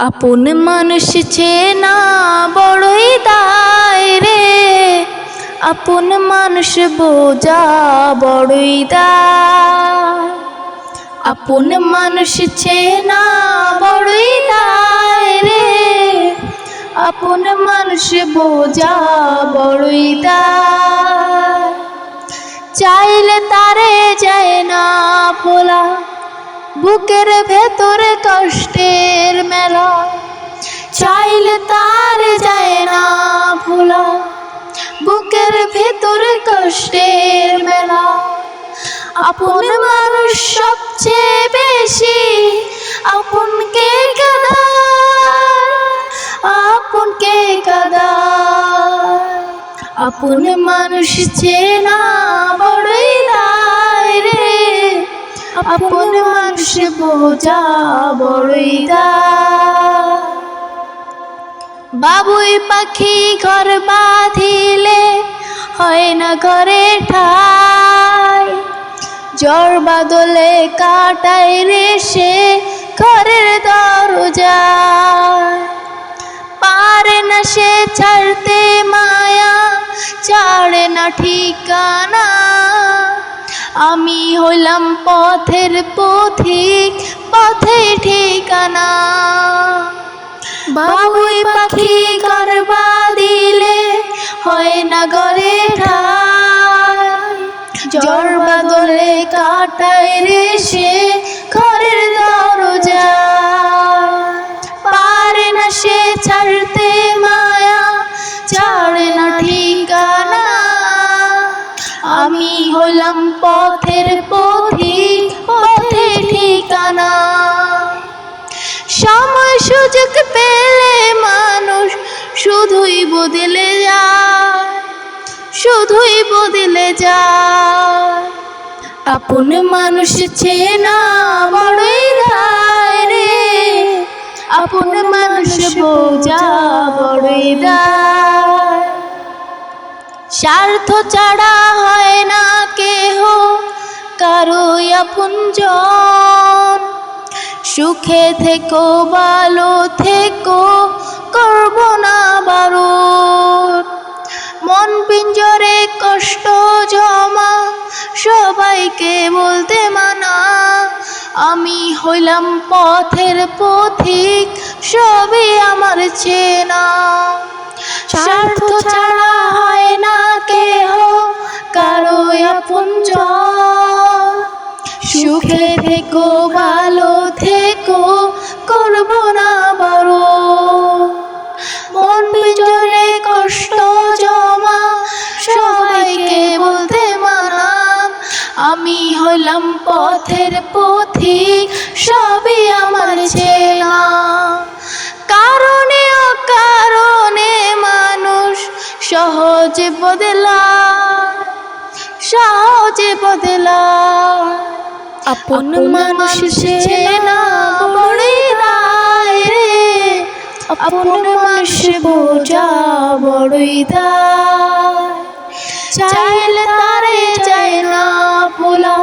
আপন মানুষ চেনা বড়ই দায় রে, আপন মানুষ বোঝা বড়ই দায়। আপন মানুষ চেনা বড়ই দায় রে, আপন মানুষ বোঝা বড়ই দায়। চাইলে তারে যায় না ভোলা, বুকের ভেতরে কষ্টের মেলা। চাইলে তারে যায় না ভোলা, বুকের ভেতরে কষ্টের মেলা। আপন মানুষ সবচেয়ে বেশি আপনকে কাঁদায়, আপনকে কাঁদায়। আপন মানুষ চেনা বড়ই দায় রে, আপন মানুষ বোঝা বড়ই দায়। বাবুই পাখি ঘর বাঁধিলে হয় না ঘরে ঠাই, ঝড় বাদলে কাটায় রে সে ঘরের দরজায়। পারে না সে ছাড়তে মায়া, ছাড়ে না ঠিকানা। আমি হইলাম পথের পথিক, পথে ঠিকানা। বাবুই পাখি ঘর বাঁধিলে হয় না ঘরে ঠাই, ঝড় বাদলে কাটায় রে সে ঘরের দরজায়। পারে না সে ছাড়তে মায়া, ছাড়ে না ঠিকানা। আমি হলাম পথের পথিক, পথে ঠিকানা। সময় সুযোগ পেলে মানুষ শুধুই বদলে যায়, শুধুই বদলে যায়। আপন মানুষ চেনা বড়ই দায় রে, আপন মানুষ বোঝা বড়ই দায়। স্বার্থ ছাড়া হয় না কেহ কারোই আপনজন। সুখে থেকো ভালো থেকো, করব না বারণ। মন পিঞ্জরে কষ্ট জমা, সবাইকে বলতে মানা। আমি হইলাম পথের পথিক, সবই আমার চেনা। স্বার্থ ছাড়া হয় না কেহ কারোই আপনজন। সুখে থেকো ভালো থেকো, করব না বারণ। মন পিঞ্জরে কষ্ট জমা, সবাইকে বলতে মানা। আমি হইলাম পথের পথিক, সবই আমার চেনা। কারণে অকারণে মানুষ সহজে বদলায়, সহজে বদলায়। আপন মানুষ চেনা বড়ই দায় রে, আপন মানুষ বোঝা বড়ই দায়। চাইলে তারে যায় না ভোলা,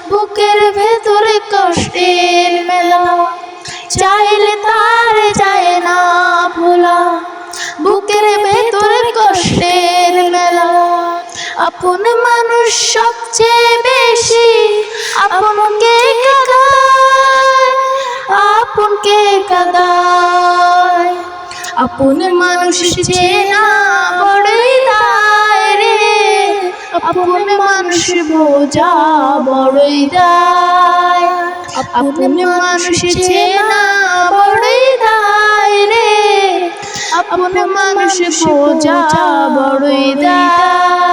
বুকের ভেতরে কষ্টের মেলা। চাইলে তারে যায় না ভোলা, বুকের ভেতরে কষ্টের মেলা। আপন মানুষ সবচেয়ে বেশি আপনকে কাঁদায়, আপনকে কাঁদায়। আপন মানুষ চেনা বড়ই দায় রে, আপন মানুষ বোঝা বড়ই দায়। আপন মানুষ চেনা বড়ই দায় রে, আপন মানুষ বোঝা বড়ই দায়।